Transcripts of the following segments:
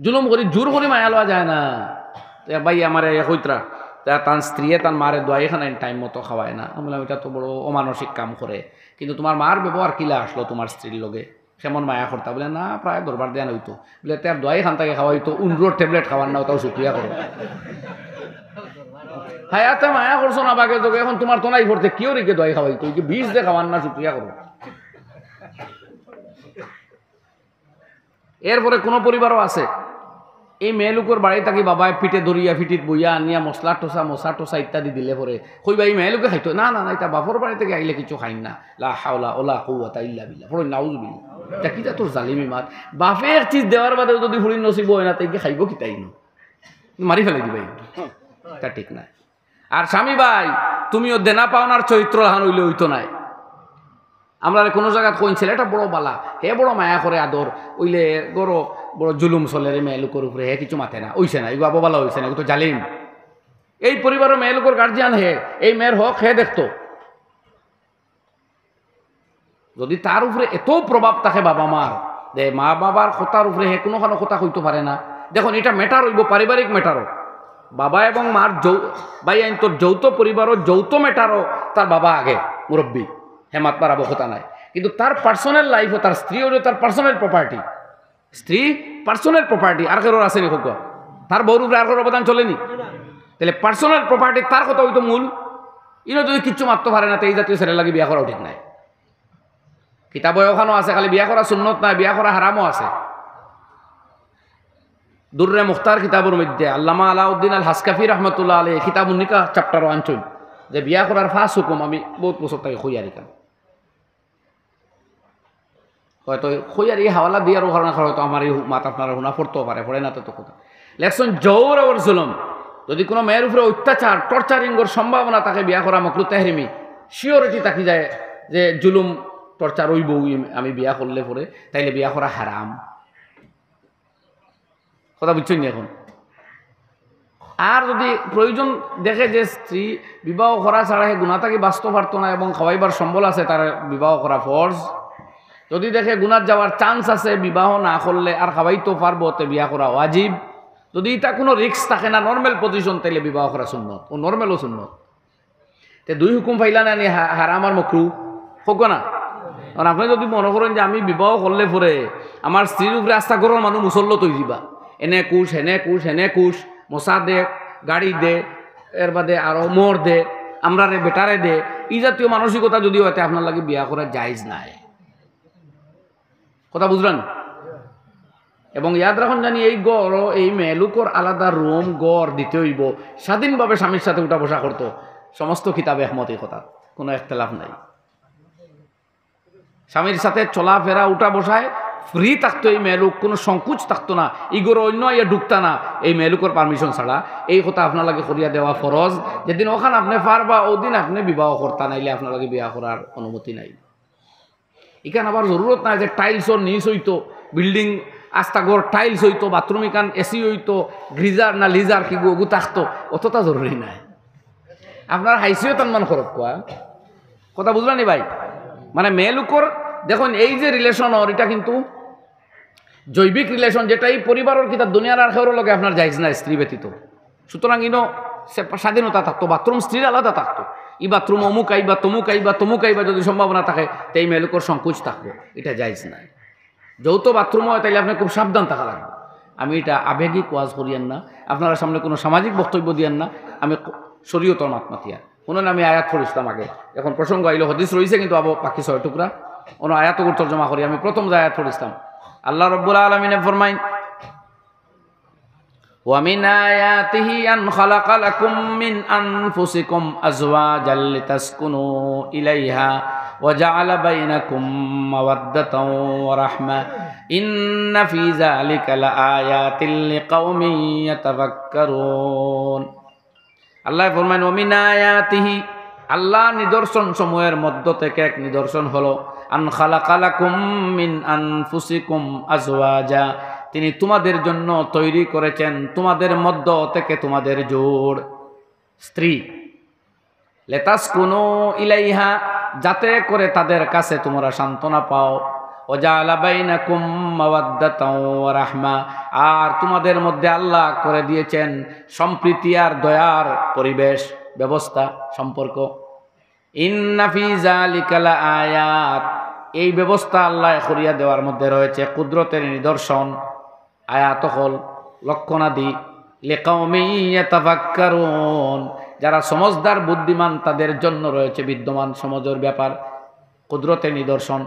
জুলুম করি জোর করে মায়া লওয়া যায় না। ভাই আমার কইতরা তার স্ত্রীয়ে তার মারে দোয়াই খানা টাইম মতো খাওয়ায় না। আমি বললাম এটা তো বড় অমানসিক কাম করে, কিন্তু তোমার মার ব্যবহার কিলা আসলো তোমার স্ত্রীর লগে, কেমন মায়া করতা? বলে না প্রায় দরবার দেওয়া হইতো, বলে তার দোয়াই খান তাকে খাওয়া হইতো, উন্ড্রোর ট্যাবলেট খাওয়ার না, তাও শুক্রিয়া করো। হায়াতে মায়া করছো না বাকে তোকে, এখন তোমার তো নাই পড়তে কেউ রেখে দোয়াই খাওয়াইতো, বিষ দিয়ে খাওয়ার না, শুক্রিয়া করো। এরপরে কোনো পরিবারও আছে এই মেয়ে লোকের বাড়ি থাকি বাবায় পিঠে ধরিয়া ফিটিত বইয়া আনিয়া মশলা টোসা মশা টোসা ইত্যাদি দিলে পরে কইবা এই মেয়ে লোকে খাইতো না, না না এটা বাপর বাড়ি থেকে আইলে কিছু খাইন না, লা হাওলা ওলা কুওয়াতা ইল্লা বিল্লাহ, পড়ো নাউজ বিল্লাহ। এটা কিটা তোর জালিমি মাত, বাপের চিজ দেওয়ার বাদে যদি ফুড়ির নসিব হয় না তাইকে খাইব কি তাই মারি ফেলে দিবা, এটা ঠিক নাই। আর স্বামী ভাই তুমিও দেনা পাওনার চরিত্র হান হইলে হইতো নাই। আমরা কোনো জায়গায় কোন ছেলেটা বড় বালা, হে বড় মায়া করে আদর, ওইলে বড় বড় জুলুম চলে রে মেয়ে লোকের উপরে, হে কিছু মাথে না, ওইছে না, এগুলো আবালা হয়েছে না, এগুলো তো জালিম। এই পরিবারের মেয়ে লোকের গার্জিয়ান হে, এই মেয়ের হক হে দেখতো। যদি তার উপরে এত প্রভাব থাকে বাবা মার, যে মা বাবার কথার উপরে হে কোনো কথা কইতে পারে না। দেখুন এটা ম্যাটার হইব, পারিবারিক ম্যাটারও, বাবা এবং মার ভাই আইন তোর যৌথ পরিবারও যৌথ ম্যাটারও তার বাবা আগে মুরব্বী, হেমাত পারাবো কথা নাই। কিন্তু তার পার্সোনাল লাইফও তার স্ত্রী হলো তার পার্সোনাল প্রপার্টি, স্ত্রী পার্সোনাল প্রপার্টি, আর কারোর আসেনি হোক, তার বউর উপরে আর কারোর অবদান চলেনি। তাহলে পার্সোনাল প্রপার্টি তার কথা হইতো মূল। ইনো যদি কিচ্ছু মারতে পারে না তো এই জাতীয় ছেলে লাগে বিয়া করাও ঠিক নাই। কিতাব ওখানেও আছে, খালি বিয়া করা সুন্নত নাই, বিয়া করা হারামও আছে। দুর্রে মুখতার কিতাবের মধ্যে আল্লামা আলাউদ্দিন আল হাসকাফি রহমতুল্লাহ আলী কিতাবুন নিকাহ চ্যাপ্টারও আনছেন যে বিয়া করার ফার্স্ট হুকুম, আমি বহুত বছর তাকে খইয়ারি কাম হয়তো খইয়ারি হাওয়ালা দিয়ে আরও ঘটনা হয়তো আমার এই মাত আপনারা শুনা পড়তেও পারে, পড়ে না তো কথা লেখছেন জৌর ওর জুলুম। যদি কোনো মেয়ের উপরে অত্যাচার টর্চারিংয়ের সম্ভাবনা তাকে বিয়া করা মকরু তাহরিমি, শিওরিটি তাকি যায় যে জুলুম টর্চার ওই বউ আমি বিয়া করলে পরে, তাইলে বিয়া করা হারাম। কথা বুঝছেন না এখন? আর যদি প্রয়োজন দেখে যে স্ত্রী বিবাহ করা ছাড়া হে গুণা তাকে বাঁচতে পারতো না এবং খাওয়াইবার সম্বল আছে, তার বিবাহ করা ফরজ। যদি দেখে গুণার যাওয়ার চান্স আছে, বিবাহ না করলে আর খাওয়াইতো পারবো, তে বিয়া করা ওয়াজিব। যদি এটা কোনো রিস্ক থাকে না, নর্মাল পজিশন, তাইলে বিবাহ করা সুন্নত, ও নর্মালও সুন্নত। তে দুই হুকুম ফাইলা না নি হারাম আর মকরু হোক না। কারণ আপনি যদি মনে করেন যে আমি বিবাহ করলে পরে আমার স্ত্রীর উপরে আস্থা করার মানুষ মুসল্ল তৈরি দিবা, এনে কুশ হেনে কুশ হেনে কুশ, মশা দে, গাড়ি দে, এর বাদে আরো মোর দে, আমরা রে বেটারে দে, এই জাতীয় মানসিকতা যদি হয়তো আপনার লাগে বিয়া করা জায়েজ নাই। কথা বুঝলেন? এবং ইয়াদ রাখুন জানি এই গড় এই মেলুকর আলাদা রুম গড় দিতে হইব, স্বাধীনভাবে স্বামীর সাথে উঠা বসা করতো, সমস্ত কিতাবে একমত এই কথা, কোনো একতলাফ নাই। স্বামীর সাথে চলাফেরা উঠা বসায় ফ্রি থাকতো এই মেয়েলুক, কোনো সংকোচ থাকতো না, ইগোর অন্য ইয়ে ঢুকতা না এই মেয়েলুকর পারমিশন ছাড়া। এই কথা আপনার লাগে করিয়া দেওয়া ফরজ। যেদিন ওখানে আপনি পারবা ওদিন আপনি বিবাহ করতা, নাইলে আপনার লাগে বিবাহ করার অনুমতি নাই। এখানে আবার জরুরত নাই যে টাইলসর নিচ হইতো, বিল্ডিং আস্তাগর টাইলস হইতো, বাথরুম এখান এসি হইতো, গ্রিজার না লিজার কি গু থাকতো, অতটা জরুরি নাই। আপনার হাইসিও তানমান খরচ কোয়া, কথা বুঝলেন ভাই? মানে মেয়েলুকর দেখুন এই যে রিলেশন ওর, এটা কিন্তু জৈবিক রিলেশন, যেটা এই পরিবারের কিতা দুনিয়ার আর খেউর লগে আপনার যাইজ না স্ত্রী ব্যতীত। সুতরাং ইনো স্বাধীনতা থাকতো, বাথরুম স্ত্রীর আলাদা থাকতো, ই বাথরুম অমুক আইবা তমুক আইবা তমুক আইবা যদি সম্ভাবনা থাকে, তো এই মেয়েলুকর সংকোচ থাকবে, এটা যাইজ নাই। যৌথ বাথরুম হয় তাইলে আপনি খুব সাবধান থাকা লাগবে। আমি এটা আবেগিক ওয়াজ করিয়েন না, আপনারা সামনে কোনো সামাজিক বক্তব্য দিয়েন না, আমি শরীয়তর মাতমাতিয়া শুনুন। আমি আয়াত পড়িছিলাম আগে, এখন প্রসঙ্গ আইলো হদিস রয়েছে কিন্তু আবো বাকি 6 টুকরা কোনো আয়াত তর্জমা করি। আমি প্রথম যে আয়াত পড়িছিলাম, আল্লাহ রাব্বুল আলামিন ফরমাইন, ওয়া মিন আয়াতিহি আন খালাকা লাকুম মিন আনফুসিকুম আজওয়াজাল লিতাসকুনু ইলাইহা ওয়া জাআলা বাইনাকুম মাওয়াদ্দাতাও ওয়া রাহমা ইন্না ফি যালিকা লাআয়াতিল লিকাউমিন ইয়াতাফাক্কারুন। আল্লাহ ফরমাইন, ওয়া মিন আয়াতিহি, আল্লাহ নিদর্শন সমূহের মধ্য থেকে এক নিদর্শন হলো আন খালাকা লাকুম মিন আনফুসিকুম আজওয়াজা, তিনি তোমাদের জন্য তৈরি করেছেন তোমাদের মধ্য থেকে তোমাদের জোড় স্ত্রী, লিতাসকুনু ইলাইহা, যাতে করে তাদের কাছে তোমরা সান্ত্বনা পাও, ওয়াজাআলা বাইনাকুম মাওয়াদ্দাতাও ওয়া রাহমা, আর তোমাদের মধ্যে আল্লাহ করে দিয়েছেন সম্প্রীতি আর দয়ার পরিবেশ, ব্যবস্থা, সম্পর্ক। ইন্না ফি যালিকা লাআয়াত, এই ব্যবস্থা আল্লাহ করিয়া দেওয়ার মধ্যে রয়েছে কুদরতের নিদর্শন, আয়াত হল লক্ষণাদি, লিকাউমিন ইয়াতাফাক্কারুন, যারা সমজদার বুদ্ধিমান তাদের জন্য রয়েছে বিদ্যমান সমজের ব্যাপার, কুদরতের নিদর্শন।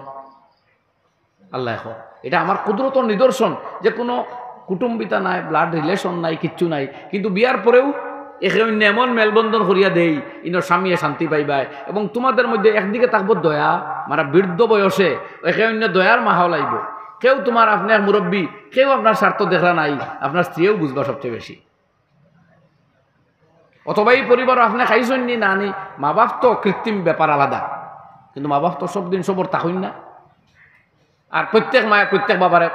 আল্লাহ এটা আমার কুদরতের নিদর্শন যে কোনো কুটুম্বিতা নাই, ব্লাড রিলেশন নাই, কিচ্ছু নাই, কিন্তু বিয়ার পরেও এখানে এমন মেলবন্ধন করিয়া দেই ইনোর স্বামীয়ে শান্তি পাইবাই। এবং তোমাদের মধ্যে একদিকে থাকবো দয়া, মানে বৃদ্ধ বয়সে এখানে দয়ার মাহল আইব, কেউ তোমার আপনার মুরব্বী, কেউ আপনার স্বার্থ দেখা নাই, আপনার স্ত্রীও বুঝবা সবচেয়ে বেশি। অথবা এই পরিবার আপনি খাইছেন নি না নি, মা বাপ তো কৃত্রিম ব্যাপার আলাদা, কিন্তু মা বাপ তো সব দিন সবর তাহইন না। আর প্রত্যেক মায়া প্রত্যেক বাবারে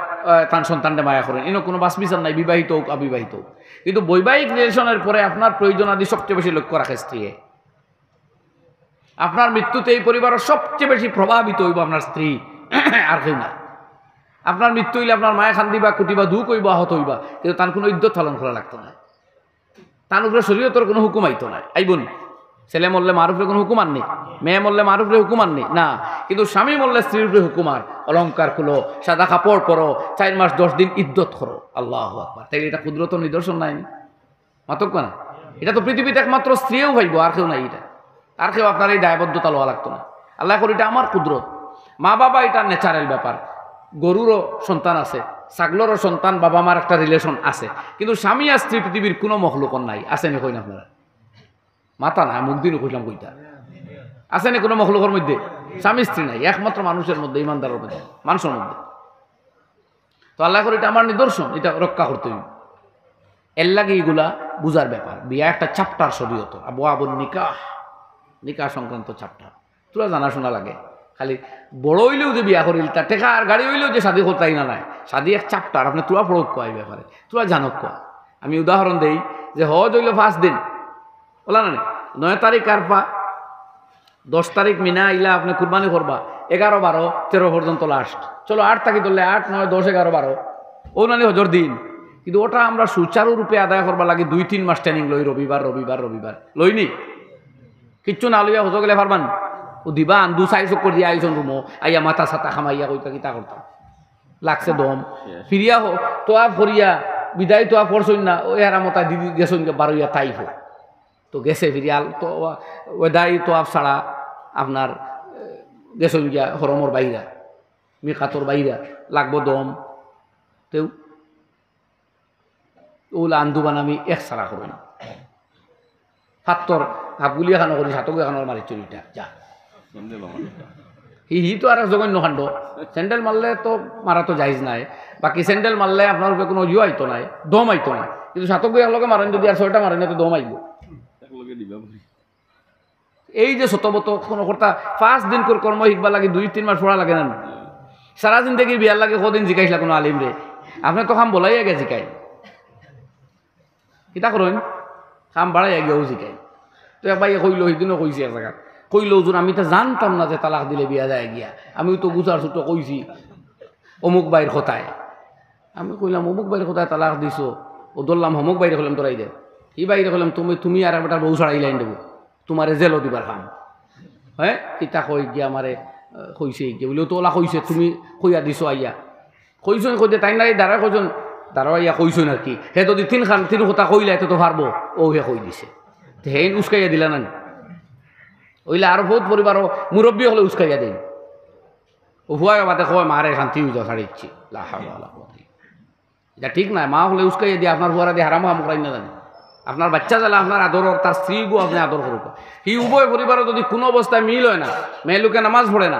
তার সন্তানটা মায়া করেন, এনে কোনো বাস বিচার নাই, বিবাহিত হোক অবিবাহিত হোক, কিন্তু বৈবাহিক রিলেশনের পরে আপনার প্রয়োজন আদি সবচেয়ে বেশি লক্ষ্য রাখে স্ত্রী। আপনার মৃত্যুতে এই পরিবারের সবচেয়ে বেশি প্রভাবিত হইব আপনার স্ত্রী, আর কেউ না। আপনার মৃত্যু হইলে আপনার মায়া খান্দি বা কুটি বা দুঃখ হইব, আহত হইবা, কিন্তু তার কোনো ইদ্যত পালন করা লাগতো না, তার উপরে শরীয়তের কোনো হুকুম আইতো না। আইবন ছেলে মরলে মার উপরে কোনো হুকুম আননি, মেয়ে মরলে মার উপরে হুকুম আননি না, কিন্তু স্বামী মরলে স্ত্রীর উপরে হুকুম আর, অলঙ্কার খুলো, সাদা কাপড় পরো, 4 মাস 10 দিন ইদ্যত করো। আল্লাহু আকবার। তাই এটা কুদরত নিদর্শন নাই মাতক না, এটা তো পৃথিবীতে একমাত্র স্ত্রীও ভাইব, আর কেউ নাই। এটা আর কেউ আপনার এই দায়বদ্ধতা লওয়া লাগতো না। আল্লাহ করে এটা আমার কুদরত। মা বাবা এটা ন্যাচারাল ব্যাপার, গরুরও সন্তান আছে, ছাগলেরও সন্তান বাবা মার একটা রিলেশন আছে, কিন্তু স্বামী আর স্ত্রী পৃথিবীর কোনো মখলুকন নাই। আছে নি কই না আপনারা? মাথা না মুখ দিন কইলাম কইটা আছে নি কোনো মখলুকের মধ্যে? স্বামী স্ত্রী নাই, একমাত্র মানুষের মধ্যে, ইমানদারের মধ্যে, মানুষের মধ্যে। তো আল্লাহ করে এটা আমার নিদর্শন, এটা রক্ষা করতে হবে। এর লাগে এইগুলা বুঝার ব্যাপার। বিয়া একটা চ্যাপ্টার শরীয়ত, আবু আবুল নিকাহ, নিকাহ সংক্রান্ত চ্যাপ্টার, তোরা জানাশোনা লাগে। খালি বড় হইলেও যে বিয়া করিল, তার টেকা আর গাড়ি হইলেও যে শাদি করতাই না নাই, শাদি এক চ্যাপ্টার। আপনি তোরা পড়ক কয় এই ব্যাপারে, তোরা জানক কয়। আমি উদাহরণ দেই যে হজ হইল 5 দিন, বলা না 9 তারিখ আরফা, 10 তারিখ মিনা আইলা আপনি কুরবানি করবা, 11, 12, 13 পর্যন্ত লাস্ট। চলো 8 থাকি ধরলে 8, 9, 10, 11, 12 ও নানি হজর দিন। কিন্তু ওটা আমরা সুচারুরূপে আদায় করবা লাগে 2-3 মাস ট্রেনিং লই, রবিবার রবিবার রবিবার লইনি, কিচ্ছু না লইয়া হজ গেলে পারবান। ও দিবা আন্দু সাইজ করে দিয়ে আইসন রুমো আইয়া মাথা সাতা খামাইয়া কইতা কিতা করতাম, লাগছে দম ফিরিয়া হোক তো আপ ফরিয়া বিদায় তো পড়ছই না, ওই আরামতা দিদি গেছন বারোইয়া তাইফ তো গেছে ফিরিয়াল তো ওদাই তো আপ ছাড়া আপনার গেছন গিয়া হরমর বাইরা, মিকাতর বাইরা, লাগবো দম তেও ওলা আন্দোবান আমি এক ছাড়া করি না। হাতর হাফগুলি এখানো করি, হাতক এখানোর মারি চুরিটা যা হি তো আর জঘন্য কাণ্ড। স্যান্ডেল মারলে তো মারা তো যাইজ নাই, বাকি স্যান্ডেল মারলে আপনার উপরে কোনো ইয়ে আইতো নাই, দম আইতো না, কিন্তু সাতক একলগে মারেন যদি আর 6টা মারেন তো দম আইব। এই যে শতবত কোনো কর্তা 5 দিন করে কর্ম শিখবা লাগে, 2-3 মাস পড়া লাগে না, সারা জিন্দগি বিয়ার লাগে কদিন জিকাইছিলা কোনো আলিম রে? আপনি তো খাম বলাই আগে জিকাই, কিতা করেন খাম বাড়াই আগেও জিকাই। তো একবার কইলো, সেইদিনও কইছি এক জায়গা, কইলো ওজন আমি তো জানতাম না যে তালাক দিলে বিয়া যায় গিয়া, আমিও তো গুছার ছুটো কইছি অমুক বাইর কথায়। আমি কইলাম অমুক বাইর কথায় তালাক দিছো, ও ধরলাম অমুক বাইরে হলাম তোরাই দে, এই বাইরে হলাম তুমি আর বেটার বউ ছাড়াই লাইন দেবো, তোমারে জেলও দিবার খাম। হ্যাঁ কিতা কই গিয়া আমারে কইছে গিয়ে বলে তো ওলা কইছে তুমি কইয়া দিছো আইয়া, কইছেন কইতে তাই না দাঁড়া কইছেন দাঁড়া আইয়া কইছেন আর কি, হে যদি 3 কথা কইলে এত তো পারবো, ও হে কই দিছে, হে উস্কাইয়া দিলা না ওইলে আরো বহুত পরিবারও মুরব্বী হলে উস্কাইয়া দিন, ও হুয়া বাদে কয় মারে শান্তি হয়ে যাও ছাড়ি ইচ্ছি, এটা ঠিক না। মা হলে উস্কাইয়া দিয়ে আপনার হুয়ারা দিয়ে হারাম হাম করাই না জানে, আপনার বাচ্চা জ্বালা আপনার আদর, তার স্ত্রী গো আপনি আদর করুক। এই উভয় পরিবারও যদি কোনো অবস্থায় মিল হয় না, মেয়ে লোকে নামাজ পড়ে না,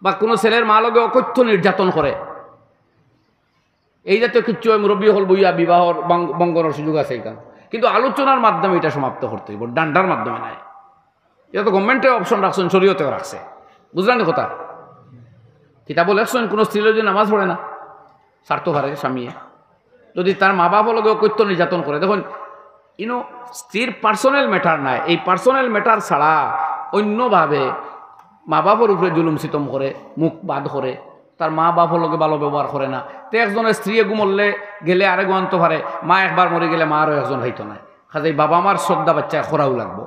বা কোনো ছেলের মা লোকে অকথ্য নির্যাতন করে, এই জাতীয় কিচ্ছু মুরব্বী হল বইয়া বিবাহর বঙ্গনের সুযোগ আছে এখানে, কিন্তু আলোচনার মাধ্যমে এটা সমাপ্ত করতে হইব, ডান্ডার মাধ্যমে নাই। এটা তো গভর্নমেন্টের অপশন রাখছেন, শরীয়তেও রাখছে, বুঝলেন কথা? কিতাব লেখছেন কোনো স্ত্রী যদি নামাজ পড়ে না, স্বার্থ হারে স্বামীয়ে যদি তার মা বাবা লোকে অকথ্য নির্যাতন করে, দেখুন স্ত্রীর পার্সোনাল ম্যাটার নাই, এই পার্সোনাল ম্যাটার ছাড়া অন্যভাবে মা বাবার উপরে জুলুম সিতম করে, মুখ বাদ করে, তার মা বাপর লোকে ভালো ব্যবহার করে না। তো একজনের স্ত্রী মরলে গেলে আরেক আনতে পারে, মা একবার মরে গেলে মা আরও একজন হইতো না। কাজে বাবা মার শ্রদ্ধা বাচ্চা খোরাও লাগবো,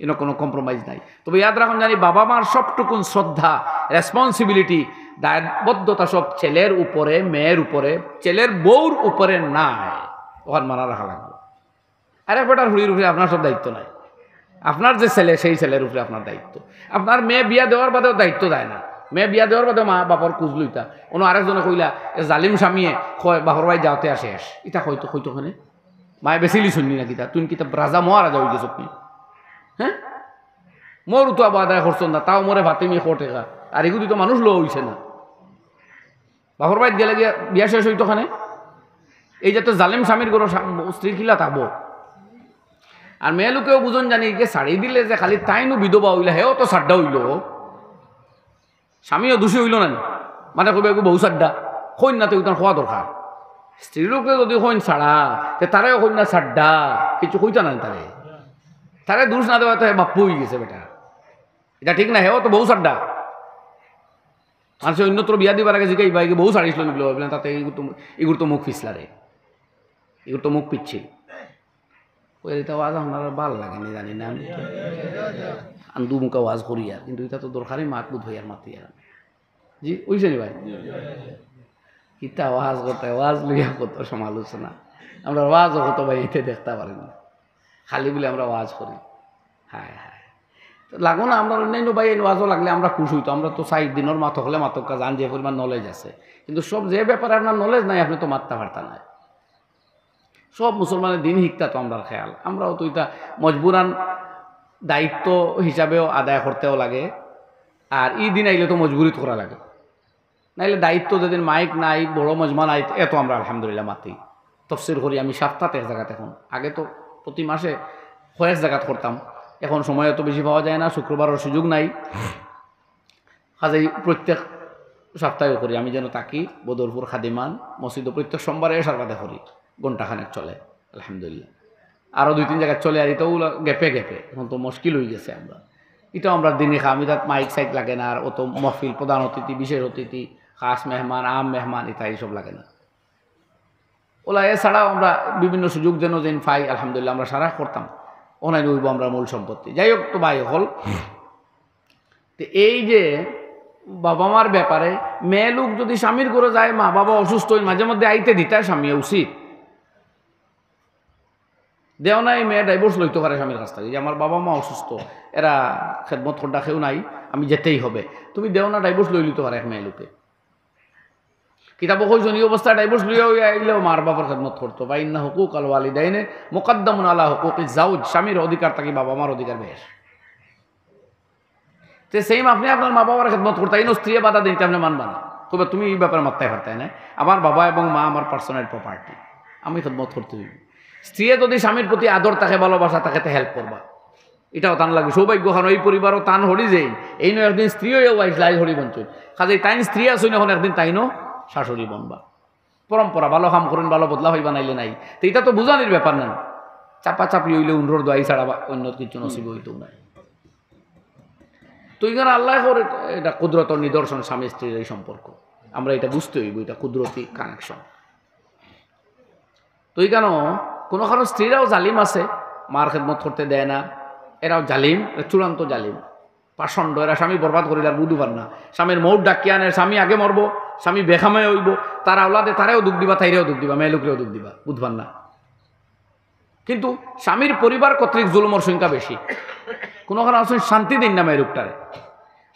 এনে কোনো কম্প্রোমাইজ নাই। তবে ইয়াদ রাখুন জানি বাবা মার সবটুকুন শ্রদ্ধা, রেসপন্সিবিলিটি, দায়বদ্ধতা সব ছেলের উপরে, মেয়ের উপরে, ছেলের বউর উপরে নাই, ওখান মানা রাখা লাগবে। আরেক বেটার হুড়ির উপরে আপনার সব দায়িত্ব নাই। আপনার যে ছেলে সেই ছেলের উপরে আপনার দায়িত্ব। আপনার মেয়ে বিয়া দেওয়ার বাদেও দায়িত্ব দেয় না। মেয়ে বিয়া দেওয়ার বাদেও মা বাপর কুজ লইতা অন্য আরেকজনে কইলা জালিম স্বামীয়ে কয় বাপর ভাই যাওয়াতে আসে আস ইটা হয়তো হইতোখানে মায়ে বেশিলি শুননি না কিতা তুই কিতা রাজা মহারাজা হয়ে গেছো তুমি। হ্যাঁ মোর তো আবার আদায় করছো না, তাও মোরে ভাতে মিয়ে কোটে গা, আর এগুলি তো মানুষ লো হইছে না। বাপর ভাই গেলে গিয়া বিয়া শেষ হইতোখানে। এই যে তো জালিম স্বামীর গরো স্ত্রীর খিলা থাকবো। আর মেয়ে লোকেও বুঝন জানি যে শাড়ি দিলে যে খালি তাইনো বিধবা হইলা, হেও তো সাড্ডা হইল, স্বামীও দোষী হইল না, মানে কবে বহু সাড্ডা হইন না, তো খোয়া দরকার। স্ত্রীর লোকে যদি হইন ছাড়া তে তারাও হইন না সাড্ডা, কিছু হইতা না তারে, তারে দোষ না দেওয়া তো বাপ্পু হয়ে গেছে বেটা, এটা ঠিক না। হেও তো বহু সাড্ডা। মানুষ অন্যত্র বিয়া দিবার আগে জিজ্ঞাই বাইকে বহু সারিছিল নিগুলো ভাবলেন, তাতে এগুলো তো মুখ পিছলারে, এগুলো তো মুখ পিচ্ছিল। এটা ওয়াজ আপনার ভাল লাগেনি জানি না, আমি আন্দু মুখা ওয়াজ করি আর, কিন্তু এটা তো দরকারই মাত বুধ হইয়ার মাতি আর। জি ওইছে নি ভাই, কিতা ওয়াজ করতে, ওয়াজ লইয়া কত সমালোচনা, আমরা ওয়াজও কত ভাই এতে দেখতে পারি না, খালি বলে আমরা ওয়াজ করি। হ্যাঁ হ্যাঁ লাগো না, আমরা অন্যান্য ভাই এই ওয়াজও লাগলে আমরা খুশ হইতো। আমরা তো 4 দিনের মাথক হলে মাতকা জান যে পরিমাণ নলেজ আছে, কিন্তু সব যে ব্যাপারে আপনার নলেজ নাই আপনি তো মাত্রা পারতা না। সব মুসলমানের দিন শিক্ষা তো আমরা খেয়াল, আমরাও তো এটা মজবুরান দায়িত্ব হিসাবেও আদায় করতেও লাগে, আর এই দিন আইলে তো মজবুরি করা লাগে, নাইলে দায়িত্ব যেদিন মাইক নাই বড় মজমা নাই এত আমরা আলহামদুলিল্লাহ মাতি তফসির করি। আমি সপ্তাহে এক জায়গাতে, এখন আগে তো প্রতি মাসে কয়েক জায়গাত করতাম, এখন সময় এত বেশি পাওয়া যায় না, শুক্রবারের সুযোগ নাই, কাজেই প্রত্যেক সপ্তাহে করি। আমি যেন তাকি বদরপুর খাদিমান মসজিদও প্রত্যেক সোমবারে এসার বাদে করি, ঘণ্টাখানেক চলে আলহামদুলিল্লাহ। আরও 2-3 জায়গায় চলে, আর এটাও গেপে গেপে, এখন তো মুশকিল হয়ে গেছে। এটাও আমরা দিনে খাই, আমি তার মাইক সাইক লাগে না, আর অত মহফিল, প্রধান অতিথি, বিশেষ অতিথি, খাস মেহমান, আম মেহমান এটা এইসব লাগে না। ওলা এছাড়াও আমরা বিভিন্ন সুযোগ যেন যেন পাই আলহামদুলিল্লাহ আমরা সারা করতাম, ওনাই রইব আমরা মূল সম্পত্তি। যাই হোক, তো ভাই হল তো এই যে বাবা মার ব্যাপারে, মেয়ে লোক যদি স্বামীর ঘরে যায়, মা বাবা অসুস্থ হই মাঝে মধ্যে আইতে দিতে স্বামী উচিত দেও নাই। মেয়ে ডাইভোর্স লইতে পারে স্বামীর কাছ থেকে, যে আমার বাবা মা অসুস্থ, এরা খেদমত খোড্ডা খেউ নাই, আমি যেতেই হবে, তুমি দেও না, ডাইভোর্স লই লিতে পারে এক মেয়ে লোকে। কিতাব কইছেন এই অবস্থা ডাইভোর্স লইয়া আইলেও মার বাবার খেদমত করতো। বা ইন্না হুকুক আল ওয়ালিদাইনে মুকদ্দামুন আলা হুকুকি জাওজ, স্বামীর অধিকার থাকি বাবা মার অধিকার বেশ। তো সেম আপনি আপনার মা বাবার খেদমত করতে, এই স্ত্রী বাধা দিতে আপনি মানবা না, তবে তুমি এই ব্যাপারে মাত্রায় পারতাই না, আমার বাবা এবং মা আমার পার্সোনাল প্রপার্টি, আমি খেদমত করতে হইব। স্ত্রী যদি স্বামীর প্রতি আদর থাকে, ভালোবাসা থাকে, তো হেল্প করবা, এটাও টান লাগে। সৌভাগ্য খান ওই পরিবারও টান হরি যেই এই নয়, একদিন স্ত্রীও লাই হরি বঞ্চন, কাজে তাই স্ত্রী আসুন, এখন একদিন তাইনও শাশুড়ি বনবা। পরম্পরা, ভালো কাম করেন ভালো বদলা হইবা, নাইলে নাই। তো এটা তো বুঝানির ব্যাপার না, চাপা চাপি হইলে উন্ডর দোয়াই ছাড়া অন্য কিছু নসিব হইতেও নাই। তো এখানে আল্লাহ করে এটা কুদরত নিদর্শন, স্বামী স্ত্রীর এই সম্পর্ক আমরা এটা বুঝতে হইব, এটা কুদরতি কানেকশন। তো এখানেও কোনো কারো স্ত্রীরাও জালিম আছে, মার খেদমত করতে দেয় না, এরাও জালিম, চূড়ান্ত জালিম, পাষণ্ড, এরা স্বামী বরবাদ করিলে আর বুঝবার না। স্বামীর মৌট ডাকিয়ে আনে, স্বামী আগে মরবো, স্বামী বেখামে হইব, তারা ওলাদে তারাও দুঃখ দিবা, তাইরেও দুঃখ দিবা, মেয়ে লোকরেও দুঃখ দিবা, বুঝবার না। কিন্তু স্বামীর পরিবার কর্তৃক জুলুমর সংখ্যা বেশি। কোনো কারণ আসলে শান্তি দিন না মেয়ে লোকটারে,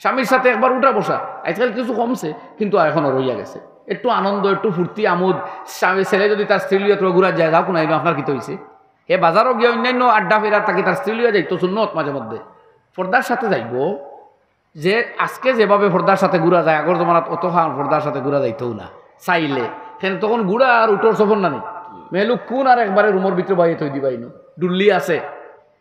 স্বামীর সাথে একবার উঠা বসা, আজকাল কিছু কমছে কিন্তু এখনও রইয়া গেছে। একটু আনন্দ, একটু ফুর্তি আমোদ, স্বামী ছেলে যদি তার স্ত্রী লিয়া ঘুরা যায়, যাও কোনো আপনার কী হয়েছে, হে বাজারও গিয়ে অন্যান্য আড্ডা ফেরার তাকে তার স্ত্রী লিয়া যাইতো সুন্নত, মাঝে মধ্যে পর্দার সাথে যাইব। যে আজকে যেভাবে পর্দার সাথে ঘুরা যায়, আগর জমানাত অত পর্দার সাথে ঘুরা যাইতেও না চাইলে, সেখানে তখন ঘুরা আর উঠোর সফর না নেই, মেয়েলুক কোন আর একবারে রুমের ভিতরে বাইরে থই দিবাইনো, ডুল্লি আছে।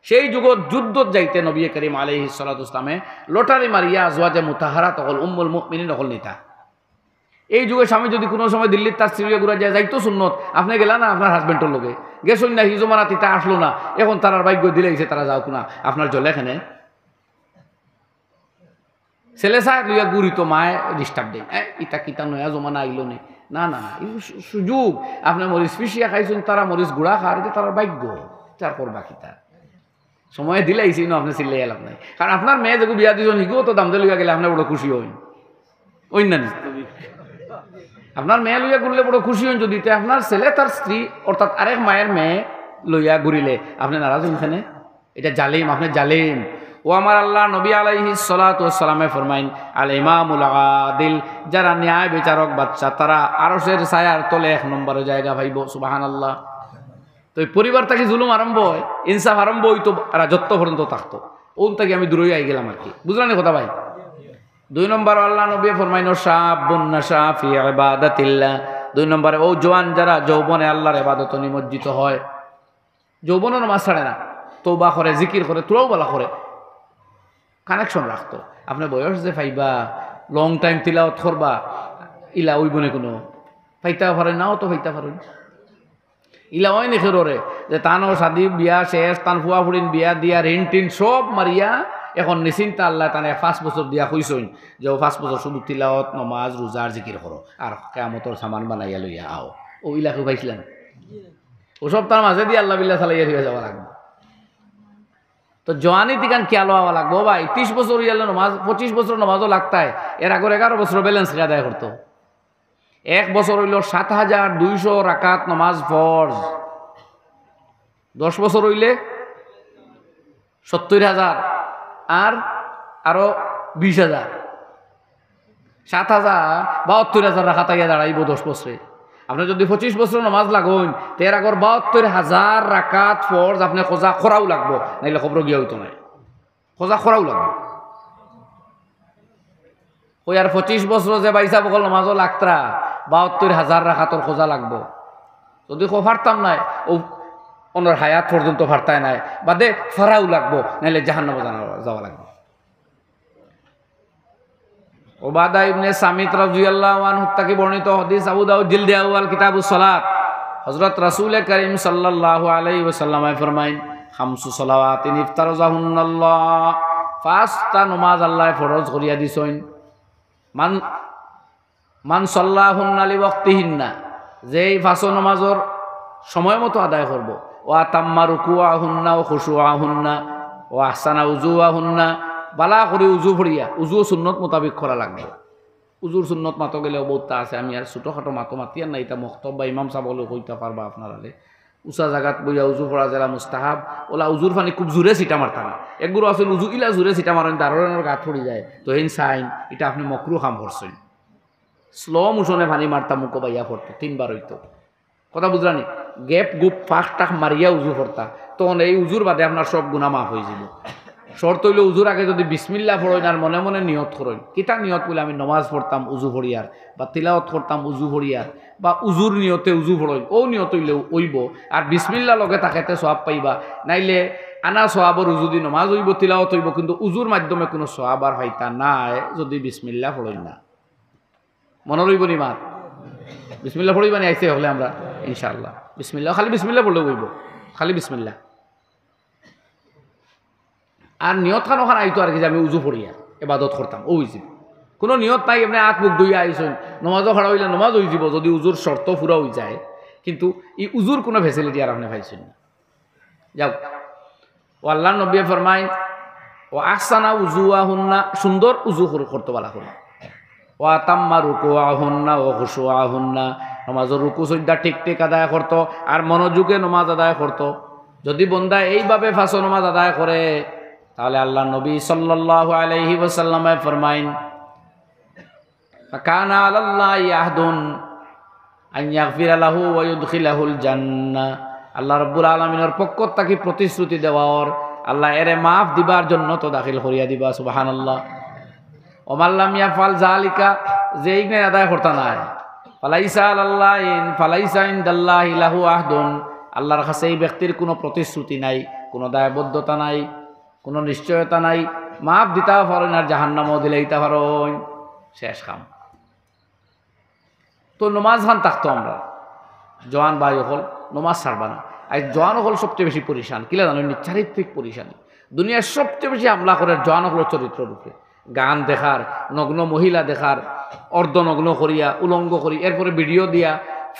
সেই যুগত যুদ্ধত যাইতে নবী করিম আলাইহিস সালাতু ওয়াসসালামে লটারি মারিয়া আজওয়াজে মুতাহারা তখন উম্মুল মুমিনিন নকল নিতা। এই যুগে স্বামী যদি কোনো সময় দিল্লির তার স্ত্রী ঘুরা যায়, যাইতো সুন্নত, আপনি গেলা না আপনার হাজবেন্ডের লোকে গেছুন না, হিজমানা তিতা আসলো না, এখন তারার ভাগ্য দিলে গেছে, তারা যাও না আপনার জলে। এখানে ছেলে চায় লইয়া গুড়ি তো মায়ে ডিস্টার্ব দেয় ইটা কিতা নয়া জমানা আইলো নে না না না এই সুযোগ আপনি মরিচ পিছিয়া খাইছেন তারা মরিচ গুড়া খাওয়ার তার ভাগ্য তার করবা কিতা সময় দিলে আইসি না আপনি চিল্লাই এলাম নাই কারণ আপনার মেয়ে যখন বিয়া দিয়েছেন হিগেও তো দাম দিয়ে লইয়া গেলে আপনার বড় খুশি হইন ওই না আপনার মেয়ে লইয়া ঘুরলে বড় খুশি হইন যদি আপনার ছেলে তার স্ত্রী অর্থাৎ আরেক মায়ের মেয়ে লইয়া ঘুরিলে আপনি নারাজ হইখানে এটা জালিম আপনি জালিম ও আমার আল্লাহ নবী আলাইহিস সালাতু ওয়াস সালামে ফরমাইন আল ইমামুল আদিল যারা ন্যায় বিচারক বাচ্চা তারা আরশের ছায়ার তলে এক নম্বরে জায়গা পাইব সুবহানাল্লাহ। তো এই পরিবার থেকে জুলুম আরম্ভ হয় ইনসাফ আরম্ভ হইতো রাজত্ব পর্যন্ত থাকতো ওন থেকে আমি দূরে আই গেলাম আর কি বুঝলেন কথা ভাই। 2 নম্বর আল্লাহ নবী ফরমাইন শাবুন নাশা ফি ইবাদাতিল্লাহ 2 নম্বরে ও জওয়ান যারা যৌবনে আল্লাহর ইবাদতে নিমজ্জিত হয় যৌবনও নামাজ ছাড়ে না তওবা করে জিকির করে তোরাও বলা করে কানেকশন রাখতো আপনার বয়স যে পাইবা লং টাইম তিলাওয়াত করবা ইলা ওই বনে কোনো ফাইতা পারেন নাও তো ফাইতা পারেন ইলা হয় নেখেরে যে তানও শাদি বিয়া শেষ তান ফুয়া ফুড়িন বিয়া দিয়া ঋণ টিন সব মারিয়া এখন নিশ্চিন্তা আল্লাহ তানে 5 বছর দিয়া কইসইন যে 5 বছর শুধু তিলাওয়াত নমাজ রোজার জিকির করো আর কিয়ামতের সামান বানাইয়া লইয়া আও ও ইলাকে পাইছিলেন ওসব তার মাঝে দিয়ে আল্লাহ বিল্লাহ চালাইয়া হইয়া যাওয়া লাগবে। তো জওয়ানি দিকান খেয়াল হওয়া লাগবো ভাই 30 বছর ইয়ালে নমাজ 25 বছর নমাজও লাগতায় এর আগর 11 বছর ব্যালেন্স আদায় করতো 1 বছর হইল 7200 রাকাত নমাজ ফরজ 10 বছর হইলে 70000 আর আরো 20000 7,000 রাকাত আইয়া দাঁড়াইব 10 বছরে। আপনি যদি 25 বছর নমাজ লাগুন তের আগর 72,000 রাকাত ফরজ আপনি খোঁজা খরাও লাগবো নাইলে খবর গিয়া হইতো না খোঁজা খরাও লাগবো ওই আর 25 বছর যে বাইসা বকল নমাজও লাগতরা 72,000 রাকাতর খোঁজা লাগবো যদি ফারতাম নাই ও ওনার হায়াত পর্যন্ত ফারতায় নাই বাদে ফরাও লাগবো নাইলে জাহান্নামে যাওয়া লাগবে। উবাদা ইবনে সামিত রাদিয়াল্লাহু আনহু থেকে বর্ণিত হাদিস আবু দাউদ জিলদে আউয়াল কিতাবুস সালাত হযরত রাসূল করিম সাল্লাল্লাহু আলাইহি ওয়াসাল্লাম ফরমাইন খামসু সালাওয়াতিন ইফতারাজাহুন্নাল্লাহ 5টা নামাজ আল্লাহ ফরজ করিয়া দিছেন মান সাল্লাহুন্না লিওয়াক্তিহিন্না যেই 5 নামাজের সময় মতো আদায় করব ওয়া তাম্মা রুকুআহুন্না ওয়া খুশুআহুন্না ওয়া আহসানা উযুআহুন্না বালা করে উজু ফড়িয়া উজু সুন্নত মোতাবিক করা লাগবে উজুর সুন্নত মাতো গেলেও বহুতটা আছে আমি আর ছোটোখাটো মাতো মাতিয়ার না এটা মক্তব বা ইমাম সাহেব বলে কইতে পারবা আপনার আলে উঁচা জায়গাত বইয়া উজু পড়া যারা মুস্তাহাব ওলা উজুর ফানি খুব জোরে ছিটা মারতা না একগুলো আসলে উজু ইলা জোরে ছিটা মারেন দারোয়ানের গাত পড়ি যায় তো হেন সাইন এটা আপনি মকরু খাম করছেন স্লো মোশনে পানি মারতা মুখো বাইয়া পড়তো 3 বার হইতো কথা বুঝলানি গ্যাপ গুপ ফাঁক টাক মারিয়া উজু পড়তা তখন এই উজুর বাদে আপনার সব গুণা মাফ হয়ে যাব। শর্ত হইলে উজুর আগে যদি বিসমিল্লাহ পড়েন আর মনে মনে নিয়ত করেন কিতা নিয়ত বলে আমি নমাজ পড়তাম উজু ভরিয়ার বা তিলাওয়াত করতাম উজু ভরিয়ার বা উজুর নিয়তে উজু ভরেন ও নিয়ত হইলে ওইব আর বিসমিল্লাহ লগে তাকেতে সওয়াব পাইবা নাইলে আনা সওয়াবর উজু দি নমাজ হইব তিলাওয়াত হইব কিন্তু উজুর মাধ্যমে কোনো সওয়াব আর পাইতা নাই যদি বিসমিল্লাহ পড়েন না মনে রইব নি মাত বিসমিল্লাহ পড়িবা নি আইছে হলে আমরা ইনশাআল্লাহ বিসমিল্লাহ খালি বিসমিল্লাহ পড়লে হইব খালি বিসমিল্লাহ আর নিয়ত খান ওখানে আইতো আর কি যে আমি উজু পড়িয়া এবাদত করতাম ও হয়েছিল কোনো নিয়ত নাই এমনি হাত মুখ ধুইয়া আইসন নমাজও খাড়া হইলে নমাজ হয়ে যাব যদি উজুর শর্ত পুরা হয়ে যায় কিন্তু এই উজুর কোনো ফেসিলিটি আর আপনি পাইছেন না যাও ও আল্লাহ নবী ফরমাইন ও আহসানা উজুআহুন্না সুন্দর উজু করতে বলা হল ও আতাম্মা রুকুআহুন্না ও খুশুআহুন্না নমাজের রুকু সজ্জা ঠিক ঠিক আদায় করতো আর মনোযোগে নমাজ আদায় করতো যদি বন্দা এইভাবে 5 নমাজ আদায় করে তাহলে আল্লাহ নবী সাল্লাল্লাহু আলাইহি ওয়াসাল্লাম ফরমাইন কানা আলাল্লাহি আহদুন আন ইয়াগফিরা লাহু ওয়া ইউদখিলাহুল জান্নাহ আল্লাহ রাব্বুল আলামিনের পক্ষ থেকে প্রতিশ্রুতি দেওয়ার আল্লাহ এরে মাফ দিবার জন্য তো দাখিল করিয়া দিবা সুবহানাল্লাহ। ওমান লাম ইয়াফাল যালিকা যে ইগনে আদায় করতা নাই ফালাইসা ইনদাল্লাহি লাহু আহদুন আল্লাহর কাছে এই ব্যক্তির কোনো প্রতিশ্রুতি নাই কোনো দায়বদ্ধতা নাই কোনো নিশ্চয়তা নাই মাফ দিতে পারেন আর জাহান্নামও দিলে দিতে পারেন শেষ কাম। তো নমাজ খান থাকতো আমরা জওয়ান ভাই হল নমাজ ছাড়বা না আজ জওয়ান হল সবচেয়ে বেশি পরিশান কিলা জানেন চারিত্রিক পরিশানি দুনিয়ার সবচেয়ে বেশি হামলা করে জওয়ান হল চরিত্র রূপে গান দেখার, নগ্ন মহিলা দেখার, অর্ধনগ্ন করিয়া উলঙ্গ করি, এরপরে ভিডিও দিয়া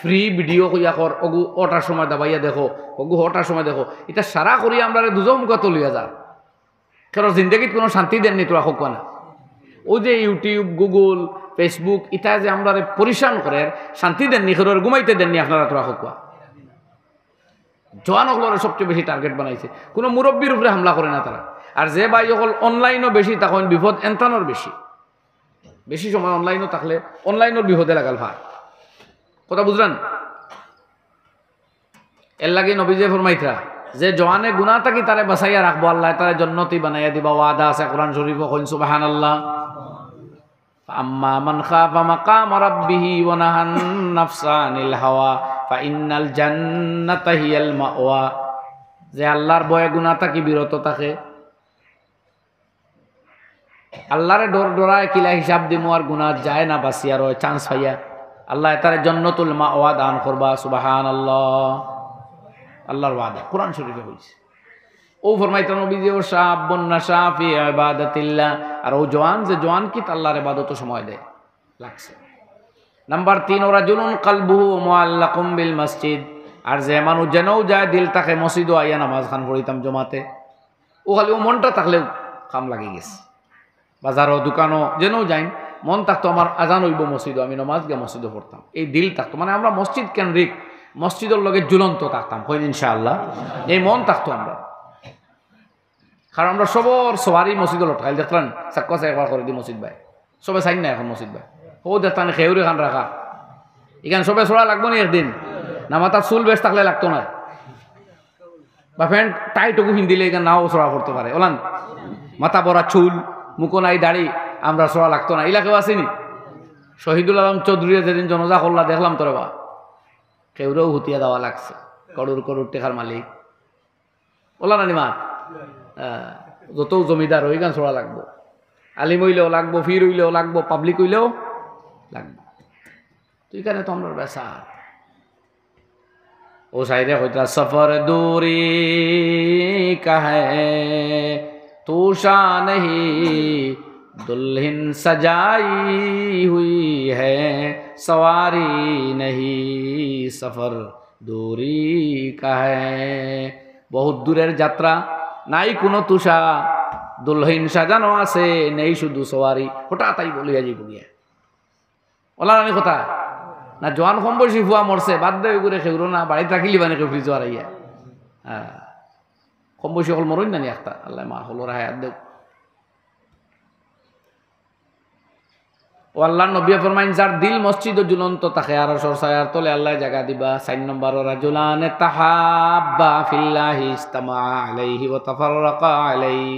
ফ্রি ভিডিও কইয়া কর, অগু ওটার সময় দাবাইয়া দেখো, অগু ওটার সময় দেখো, এটা সারা করিয়া আমরা দুজন মুখা তলিয়া যা। কারণ জিন্দগিত কোনো শান্তি দেননি তোরা হোক না। ওই যে ইউটিউব, গুগল, ফেসবুক এটা যে আমরা পরিশান করে শান্তি দেননি, খেরোর ঘুমাইতে দেননি আপনারা তোরা হোক। জোয়ান হলরে সবচেয়ে বেশি টার্গেট বানাইছে, কোনো মুরব্বীর উপরে হামলা করে না তারা। আর যে ভাই হল অনলাইনও বেশি, তখন বিপদ এনতানোর বেশি, বেশি সময় অনলাইনও থাকলে অনলাইনের বিপদে লাগাল ভার। কথা বুঝলেন? এর লাগে নবীজে ফরমাইতরা যে জওয়ানে গুনাহ থাকি তারে বাঁচাইয়া রাখবো, আল্লাহ তারে জান্নাতি বানাইয়া দিবা, ওয়াদা আছে কোরআন শরীফে, কইন সুবহানাল্লাহ। আম্মা মান খাফা মাকাম রাব্বিহি ওয়া নাহান নাফসা আনিল হাওয়া ফাইন্নাল জান্নাতা হিয়াল মাওয়া। যে আল্লাহর ভয়ে গুনাহ থাকি বিরত থাকে, আল্লাহরে ডরায় কিলা হিসাব দিমু, আর গুনাহ যায় না বাঁচিয়া রয় চান্স পাইয়া, আল্লাহ তারে জান্নাতুল মাওয়া দান করবা। সুবহানাল্লাহ, আল্লাহর ওয়াদা কোরআন শরীফে হইছে। ও ফরমাইতা নবীজি ও শাবুন নাশা ফি ইবাদাতিল্লাহ, আর ও জওয়ান যে জওয়ান কি আল্লাহর ইবাদতে সময় দেয় লাগছে। নাম্বার 3 ওরা জুনুন কলবুহু মুআল্লাকুম বিল মসজিদ, আর যে মানুষ যেনও যায় দিল তাকে মসজিদও আইয়া নামাজ খান পড়িতাম জমাতে, ও খালি ও মনটা থাকলেও কাম লাগি গেছে। বাজারও দোকানও যেনও যাই মন থাকতো আমার আজান হইব মসজিদও, আমি নামাজ গিয়ে মসজিদে পড়তাম, এই দিল থাকতো। মানে আমরা মসজিদ কেন্দ্রিক, মসজিদের লগে ঝুলন্ত থাকতাম, হইন ইনশাআল্লাহ এই মন থাকতো আমরা। কারণ আমরা সবর সবারই মসজিদে লটকাইল দেখলেন, চাক্কা একবার করে দি মসজিদ ভাই, সবে চাই না এখন মসজিদ ভাই, ও দেখতাম খেউরি খান রাখা, এখানে সবে ছোড়া লাগবো না একদিন না, মাথার চুল বেশ থাকলে লাগতো না, বা প্যান্ট টাইটুকু দিলে এখানে নাও ছোড়া পড়তে পারে, ওলান মাথা বড়া চুল, মুখো নাই দাড়ি, আমরা ছোড়া লাগতো না। এলাকাও আসেনি শহীদুল আলম চৌধুরী যেদিন জনজা করলা দেখলাম তোর বা কেউরেও হুতিয়া দেওয়া লাগছে, করোড় করোড় টেকার মালিক, ওলা নানি মা যত জমিদার ওই গান ছোড়া লাগবো, আলিম হইলেও লাগবো, ফির হইলেও লাগবো, পাবলিক হইলেও লাগবো। তুই কেন তো আমরা বেসা ও সাইডে হইতা সফর দূরি কাহে তুষা নহি दुल्हन सजाई हुई है सवारी नहीं सफर दूरी का है। बहुत दूरेर যাত্রা, নাই কোনো তুষা, দুলহিন সাজানো আছে, নেই শুধু সওয়ারি। হঠাৎ তাই বলিয়া যাইব গিয়া ওলা রানি কথা না, জোয়ান কম বয়সী ফুয়া মরছে, বাদ দেয় করে খেউরো না, বাড়িতে রাখিলি মানে কেউ ফ্রিজ হারাইয়া। হ্যাঁ, কম বয়সী হল মরই না নি একটা, আল্লাহ মা হলো হায়াত দেব। ও আল্লাহ নবী ফরমাইন যার দিল মসজিদ ঝুলন্ত থাকে আর সরসায়ার তলে আল্লাহ জায়গা দিবা। 4 নম্বর রাজুলানে তাহাব্বা ফিল্লাহি ইজতামা আলাইহি ওয়া তাফাররাকা আলাইহি,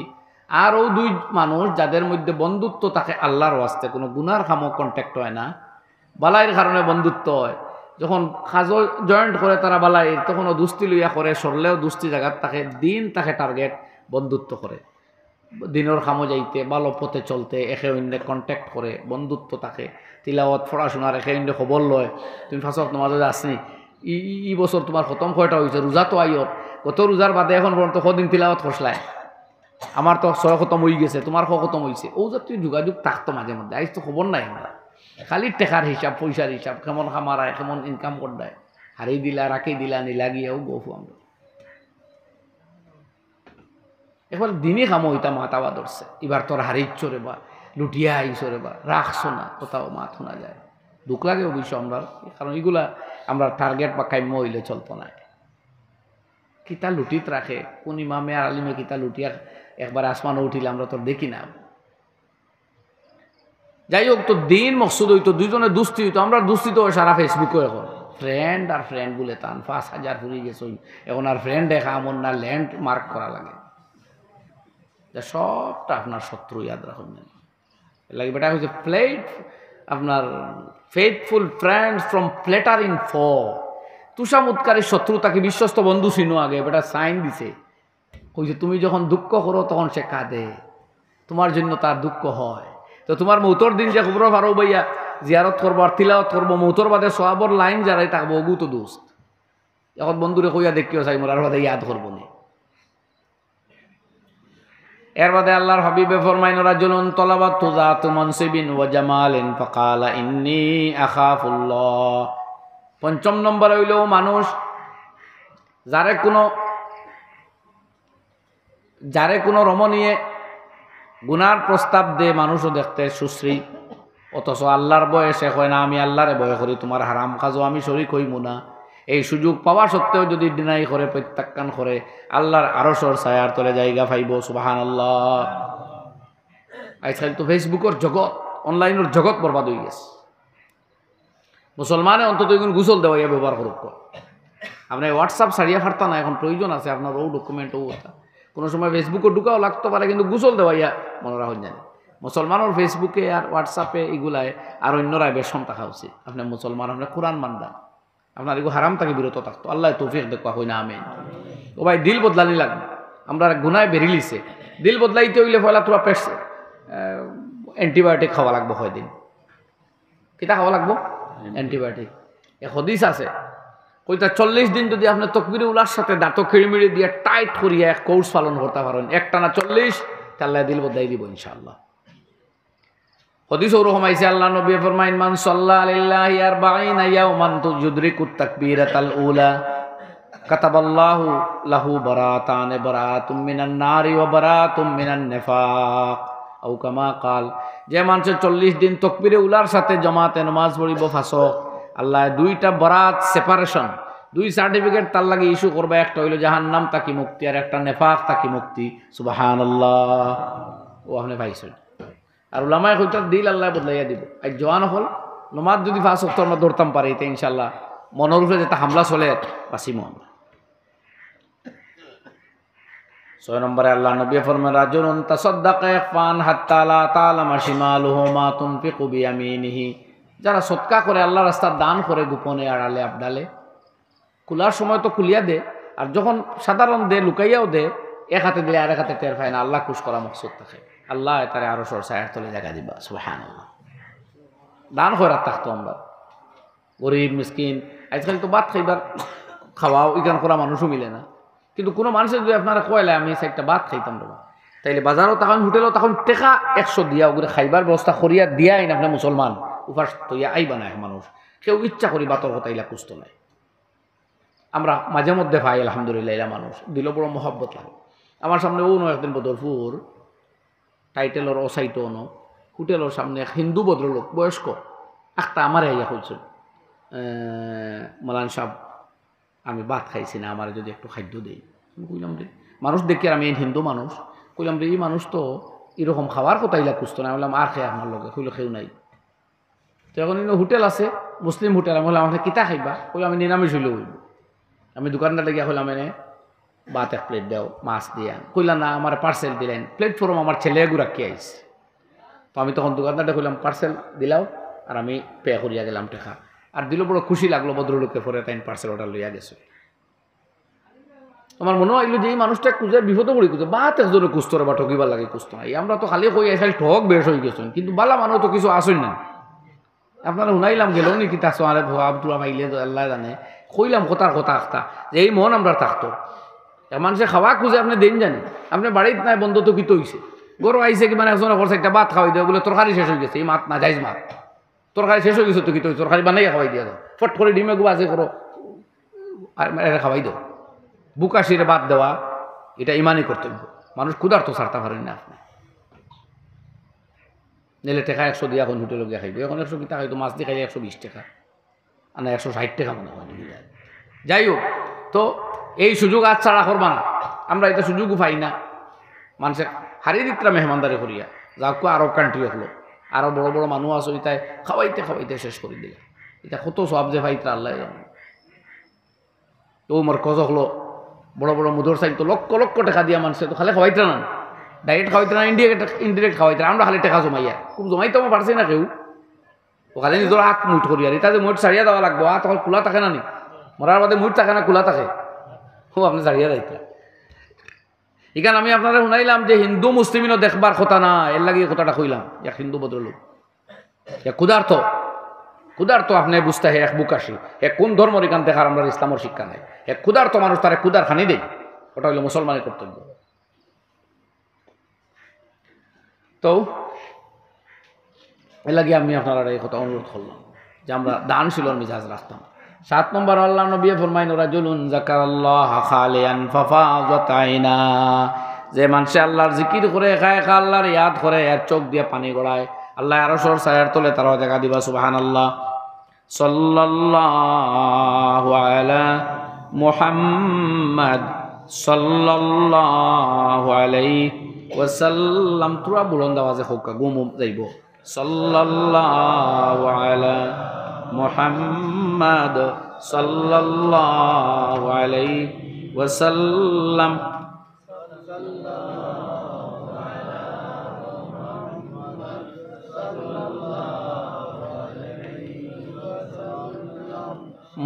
আর ও দুই মানুষ যাদের মধ্যে বন্ধুত্ব থাকে আল্লাহর ওয়াস্তে, কোনো গুনার কামও কন্ট্যাক্ট হয় না, বালাইয়ের কারণে বন্ধুত্ব হয়। যখন খাজো জয়েন্ট করে তারা বালাইয়ের, তখন ও দুস্তি লইয়া করে, সরলেও দুস্তি জায়গার থাকে, দিন তাকে টার্গেট, বন্ধুত্ব করে, দিনের খামো যাইতে ভালো পথে চলতে একে অন্য কন্ট্যাক্ট করে, বন্ধুত্ব থাকে, তিলাওয়াত পড়াশোনার একে অন্য খবর লয়। তুমি ফাঁসক তোমাদের আসনি ই বছর তোমার খতম কয়টা হয়েছে, রোজা তো আইয়র, গত রোজার বাদে এখন পর্যন্ত কদিন তিলাওয়াত খসলায়, আমার তো 6 খতম হয়ে গেছে, তোমার 6 খতম হয়েছে। ও জাতীয় যোগাযোগ থাকতো মাঝে মধ্যে, আইস তো খবর নাই আমরা, খালি টেকার হিসাব, পয়সার হিসাব, কেমন খামারায়, কেমন ইনকাম করদায়, হারিয়ে দিলা, রাখি দিলা, নিলা গিয়েও গফু আমরা। এবার দিনে কামো হইতা মাতাবা ধরছে, এবার তোর হারিচ্ছ রে বা লুটিয়া আইস রে বা রাখছো না, কোথাও মাত শোনা যায়, দুঃখ লাগে অবশ্য আমরা, কারণ এগুলা আমরা টার্গেট বা কাম্য হইলে চলতো না। কিতা লুটিত রাখে, কোন ইমামে আর আলিমে কিতা লুটিয়া একবার আসমানে উঠিলে আমরা তো দেখি না। যাই হোক, তো দিন মকসুদ হইতো, দুইজনে দুস্তি হইতো, আমরা দুস্তি তো সারা ফেসবুকে এখন ফ্রেন্ড আর ফ্রেন্ড বলে টান 5000 ফুরিয়ে গেছে, এখন আর ফ্রেন্ড দেখা এমন না, ল্যান্ড মার্ক করা লাগে, সবটা আপনার শত্রু, ইয়াদ রাখুন লাগে বেটা হচ্ছে প্লেট আপনার faithful friend from platter in ফো। তুষামুৎকারী শত্রু তাকে বিশ্বস্ত বন্ধু চিনো আগে, বেটা সাইন দিছে, কইছে তুমি যখন দুঃখ করো তখন সে কাঁদে, তোমার জন্য তার দুঃখ হয়। তো তোমার মৌতর দিন যে খবর পারো ভাইয়া জিয়ারত করবো আর তিলাওয়াত করবো, মৌতর বাদে সোয়াবর লাইন যারাই থাকবো ওগু তো দোস্ত, এখন বন্ধুরে কইয়া দেখিও চাই মোর আর বাদে ইয়াদ করবো না। এর বাদে আল্লাহর হাবিবে ফরমাইন রাজুলুন তলাবাতু যাতু মানসিবিন ওয়া জামালিন ফাকালা ইন্নী আখাফুল্লাহ। পঞ্চম নম্বর হইল মানুষ যারে কোনো রমণীয়ে গুনার প্রস্তাব দে মানুষও দেখতে সুশ্রী, অথচ আল্লাহর বয়সে কয় না আমি আল্লাহরে ভয় করি, তোমার হারাম কাজও আমি শরীক হইমু না। এই সুযোগ পাওয়া সত্ত্বেও যদি ডিনাই করে, প্রত্যাখ্যান করে, আল্লাহর আরশের ছায়ার তলে জায়গা পাইব। সুবহানাল্লাহ। আজকাল তো ফেসবুকের জগৎ, অনলাইনের জগৎ বরবাদ হয়ে গেছে। মুসলমানে অন্তত এগুলো গুসল দেওয়াইয়া ব্যবহার করুক। আপনার হোয়াটসঅ্যাপ ছাড়িয়া ফারতা না, এখন প্রয়োজন আছে আপনার ও ডকুমেন্ট ও কথা। কোনো সময় ফেসবুকে ঢুকাও লাগতে পারে, কিন্তু গুসল দেওয়াইয়া মনে রাখুন জানে। মুসলমানের ফেসবুকে আর হোয়াটসঅ্যাপে এগুলায় আর অন্যরায় বেশম থাকা উচিত। আপনার মুসলমান, আপনার কোরআন মানদা, আপনার এগুলো হারাম থেকে বিরত থাকতো। আল্লাহ তৌফিক দেখা হই না আমিন। ও ভাই দিল বদলানি লাগবে। আমরা গুনায় বেরিলিছে, দিল বদলাইতে হইলে পয়লা তোরা অ্যান্টিবায়োটিক খাওয়া লাগবো। কয়দিন কিতা খাওয়া লাগবো? অ্যান্টিবায়োটিক। এক হদিস আছে, কইটা 40 দিন যদি আপনি তকবিরে উলার সাথে দাঁত খিড়মিড়ি দিয়ে টাইট করিয়া এক কোর্স পালন করতে পারেন, একটানা 40, তাহলে দিল বদলাই দিব ইনশাআল্লাহ। হদিস ওরকম আইছে, আল্লাহ নবী ফরমাইন মান সাল্লা লিল্লাহি 40 ইয়াওমান তুযুদরিকুত তাকবীরাতাল উলা কাতাবাল্লাহু লাহু বারাতুম মিনান নারি ওয়া বারাতুম মিনান নিফাক আও কামা কাল। যে মানুষের 40 দিন তাকবীরে উলার সাথে জামাতে নামাজ পড়িব ফাসক, আল্লাহ দুইটা বরাত সেপারেশন, দুই সার্টিফিকেট তার লাগে ইস্যু করবে। একটা হইল জাহান্নাম তাকি মুক্তি, আর একটা নেফাক তাকি মুক্তি। সুবহানাল্লাহ। ও আপনি পাইছেন। আর উলামায়ে কইতার দিল আল্লাহ বদলাইয়া দিব। আজ জওয়ান হল নমাজ যদি 5 ওয়াক্ত আমরা ধরতাম পারি, তে ইনশাআল্লাহ মনের উপরে যেটা হামলা চলে বাঁচিব আমরা। 6 নম্বরে আল্লাহ নবী ফরমান রাজুলুন তাসাদ্দাকা ইয়াফান হাত্তা লা তা'লামা শিমালুহু মা তুনফিকু বিয়ামিনিহি। যারা সদকা করে, আল্লাহ রাস্তার দান করে, গোপনে আড়ালে আবডালে, খোলার সময় তো খুলিয়া দে, আর যখন সাধারণ দে লুকাইয়াও দে, এক হাতে দিলে আরেক হাতে টের পায় না। আল্লাহ খুশ করা মকসুদ থাকে, আল্লাহ তারে আরো ছায়ার তলে জায়গা দিবা। সুবহানাল্লাহ। দান করে থাকতো আমরা, গরিব মিসকিন। আজকাল তো ভাত খাইবার খাওয়াও ইকান করা মানুষও মিলে না, কিন্তু কোনো মানুষের যদি আপনারা কয়লে আমি একটা ভাত খাইতাম দেবো, তাইলে বাজারও তখন হোটেলও তখন টেকা 100 দিয়া ওগুলো খাইবার ব্যবস্থা করিয়া দিয়াই না। আপনার মুসলমান উপাস তৈয়া আইবা না মানুষ, কেউ ইচ্ছা করি বাতর কথা ইলা কুস্ত নাই। আমরা মাঝে মধ্যে পাই আলহামদুলিল্লাহ, এরা মানুষ দিল বড় মহব্বত লাগে। আমার সামনে ও একদিন বদরপুর টাইটেলের অসাইট নো হোটেলের সামনে এক হিন্দু ভদ্রলোক বয়স্ক একটা আমার ইয়া হয়েছিল, মালান সাহেব আমি ভাত খাইছি না, আমার যদি একটু খাদ্য দেই। কইলাম রে, মানুষ দেখি আর আমি হিন্দু মানুষ, কইলাম রে এই মানুষ তো এরকম খাওয়ার কথা ইলা কুস্ত না। বললাম আর খেয়ে আপনার লগে, কইল খেউ নাই। তো এখন হোটেল আছে মুসলিম হোটেল, আমি বললাম আমাকে কিতা খাইবা? কইলাম আমি নিরামিষ হইলে হইব। আমি দোকানদারে গিয়া হইলাম এনে ভাত 1 প্লেট দাও, মাছ দিয়া। কইলা না, আমার পার্সেল দিলেন। প্লেটফর্ম আমার ছেলে গুড়াকি আইছে। তো আমি তখন দোকানদারটা কইলাম পার্সেল দিলাও, আর আমি পে করিয়া গেলাম টাকা। আর দিল বড় খুশি লাগলো ভদ্রলোকে, পরে তাই পার্সেল অর্ডার লইয়া গেছে। আমার মনে হইল যে এই মানুষটা কুজের বিপদে পড়ি কুজে বাত একজনে কুস্তরে বা ঠকিবার লাগে কুস্ত নাই। আমরা তো খালি কই খালি ঠক বেশ হয়ে গেছেন, কিন্তু বালা মানুষ তো কিছু আসেন না। আপনারা শুনাইলাম গেল নি কিতা সোয়ারে আব্দুল মাইলে আল্লাহ জানে, কইলাম কথার কথা আখতা যে এই মন আমরা থাকতো। মানুষে খাওয়া খুঁজে আপনি দিন জানি, আপনি বাড়িতে নাই বন্ধ তো কিতো হইছে, গরু আইসে কি মানে একজনে করছে একটা ভাত খাওয়াই দেয়, বলে তরকারি শেষ হয়ে গেছে, এই মাত না যাইজ মাত, তরকারি শেষ হয়ে গেছে তো কিতো তরকারি বানাইয়া খাওয়াই দিয়া দাও, ফট করে ডিমে গু আছে করো আর খাওয়াই দাও। বুকাশিরে বাদ দেওয়া এটা ইমানই কর্তব্য। মানুষ ক্ষুধার্ত ছাড়তে পারেন না আপনি। নিলে টাকা 100 দিয়ে এখন হোটেলে গিয়ে খাইব, এখন 100 কিতা খাইতো, মাছ দিয়ে খাইলে 120 টাকা আর না 160 টাকা মনে হয়। যাই হোক, তো এই সুযোগ আজ ছাড়া করবা না, আমরা এটা সুযোগও পাই না। মানুষের হারিয়ে দিতরা মেহমানদারি করিয়া যাকে আরব কান্ট্রি হলো, আরো বড় বড় মানুষ আছে, তাই খাওয়াইতে খাওয়াইতে শেষ করে দিলে। এটা কত সব যে পাইতরা আল্লাহ জানে। তো মোর কজ হলো বড় বড় মুদর সাইড তো লক্ষ লক্ষ টাকা দিয়া মানুষে তো খালি খাওয়াইতে না, ডাইরেক্ট খাওয়াইতে না, ইনডিরেক্ট খাওয়াইতে। আমরা খালি টাকা জমাইয়া খুব জমাইতে আমার পারছি না কেউ, ও খালি নিজের হাত মুঠ করি। আর এটা যে মুঠ ছাড়িয়া দেওয়া লাগবো, হাত তখন খোলা থাকে না নি, মরার বাদে মুঠ থাকে না খোলা থাকে, ও আপনি ছাড়িয়া যাইতে। এখানে আমি আপনারা শুনাইলাম যে হিন্দু মুসলিমিনও দেখবার কথা না, এর লাগে কথাটা কইলাম। এক হিন্দু ভদ্রলোক ক্ষুধার্ত ক্ষুধার্ত আপনি বুঝতে হয় এক বুকাশি, এক কোন ধর্মের এখান দেখার আমরা ইসলামের শিক্ষা নাই। এক ক্ষুধার্ত মানুষ তারা ক্ষুধার খানি দেয়, ওটা হইল মুসলমানের কর্তব্য। তো এর লাগে আমি আপনারা এই কথা অনুরোধ করলাম যে আমরা দানশীলর মিজাজ রাখতাম। 7 নম্বর আল্লাহ নবী ফরমাইন রাজুলুন যাকারাল্লাহ খালিয়ান ফাফাযাত আইনা, যে মানুষে আল্লাহর জিকির করে একা একা আল্লাহর ইয়াদ করে এর চোখ দিয়ে পানি গড়ায়, আল্লাহ আরশের ছায়ার তলে তারাও জায়গা দিবা। সুবহানাল্লাহ। সাল্লাল্লাহু আলা মুহাম্মাদ সাল্লাল্লাহু আলাইহি ওয়াসাল্লাম। তোরা বুলন্দ আওয়াজে হোক, ঘুম যাইব। সাল্লাল্লাহু আলা মুহাম্মাদ সাল্লাল্লাহু আলাইহি ওয়াসাল্লাম।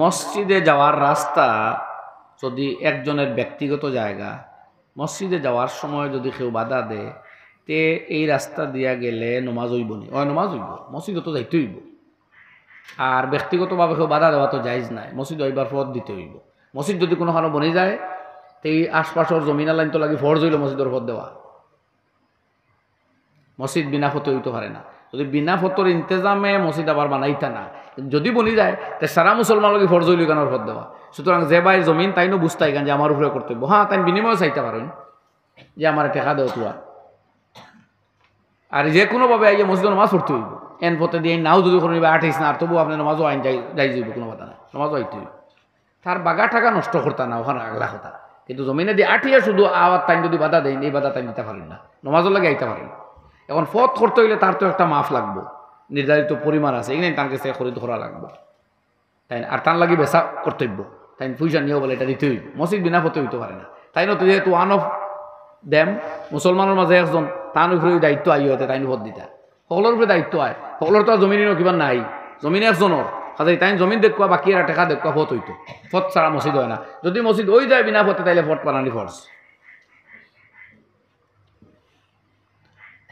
মসজিদে যাওয়ার রাস্তা যদি একজনের ব্যক্তিগত জায়গা, মসজিদে যাওয়ার সময় যদি কেউ বাধা দেয়, তে এই রাস্তা দিয়া গেলে নমাজ হইব নি? নমাজ হইব, মসজিদে তো যাইতে হইব। আর ব্যক্তিগতভাবে কেউ বাধা দেওয়া তো জায়েজ নাই, মসজিদ হইবার পথ দিতে হইব। মসজিদ যদি কোনো কারণে বনে যায়, তো এই আশপাশের জমিন লাইন তো লাগে ফরজ হইল মসজিদের পথ দেওয়া। মসজিদ বিনা ফতে হইতে পারে না। যদি বিনা ফতর ইন্তজামে মসজিদ আবার বানাইতা না, যদি বনি যায় তো সারা মুসলমান লাগে ফরজ হইল কেনার পথ দেওয়া। সুতরাং যে ভাই জমিন তাইনও বুঝতাই গান যে আমার উপরে কর্তব্য। হ্যাঁ, তাই বিনিময় চাইতে পারেন যে আমার টেকা দেও তোরা। আর যে কোনোভাবে আইয়ে মসজিদে নামাজ পড়তে হইব, এন পথে দিয়ে নাও যদি কোনো আঠাইস না, আর তবু আপনি নামাজও আইন যাই যাইব, কোনো কথা নাই, নামাজও আইতে হইব। তার বাগা টাকা নষ্ট করতা না, ওখানে আগলা কথা। কিন্তু জমিনে দিয়ে আঠিয়া শুধু আওয়ার টাইম যদি বাধা দেয়, এই বাধা টাইম দিতে পারেন না, নামাজও লাগে আইতে পারেন। এখন পথ করতে হইলে তার তো একটা মাফ লাগবো, নির্ধারিত পরিমাণ আছে, এখানে তার কাছে খরিদ করা লাগবে, তাই না? আর তার লাগে বেচা কর্তব্য, তাই পয়সা নিয়েও বলে এটা দিতে হইব। মসজিদ বিনা পথে হইতে পারে না, তাই না? তো যেহেতু ওয়ান অফ দেম মুসলমানের মাঝে একজন, তার উপরে দায়িত্ব আই হতে, তাই পথ দিতা সকলের উপরে দায়িত্ব হয়। সকলের তো আর জমিনও কিবা নাই, জমিন একজনের কাজে তাই জমিন দেখুয়া বাকি এরা টেকা দেখুয়া পথ হইতো। পথ ছাড়া মসজিদ হয় না। যদি মসজিদ ওই যায় বিনা পথে, তাইলে পথ বানানি ফরজ।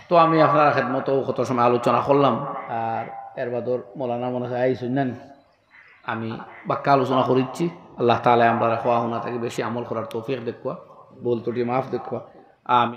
তো আমি আপনার খেদমতো কত সময় আলোচনা করলাম, আর এর বাদর মৌলানা মনে হয় আইসুন নেন, আমি বাক্যা আলোচনা করিচ্ছি। আল্লাহ তাআলা আমরা খোয়া হোনা থেকে বেশি আমল করার তৌফিক দেখুয়া, বলতোটি মাফ দেখুয়া। আমি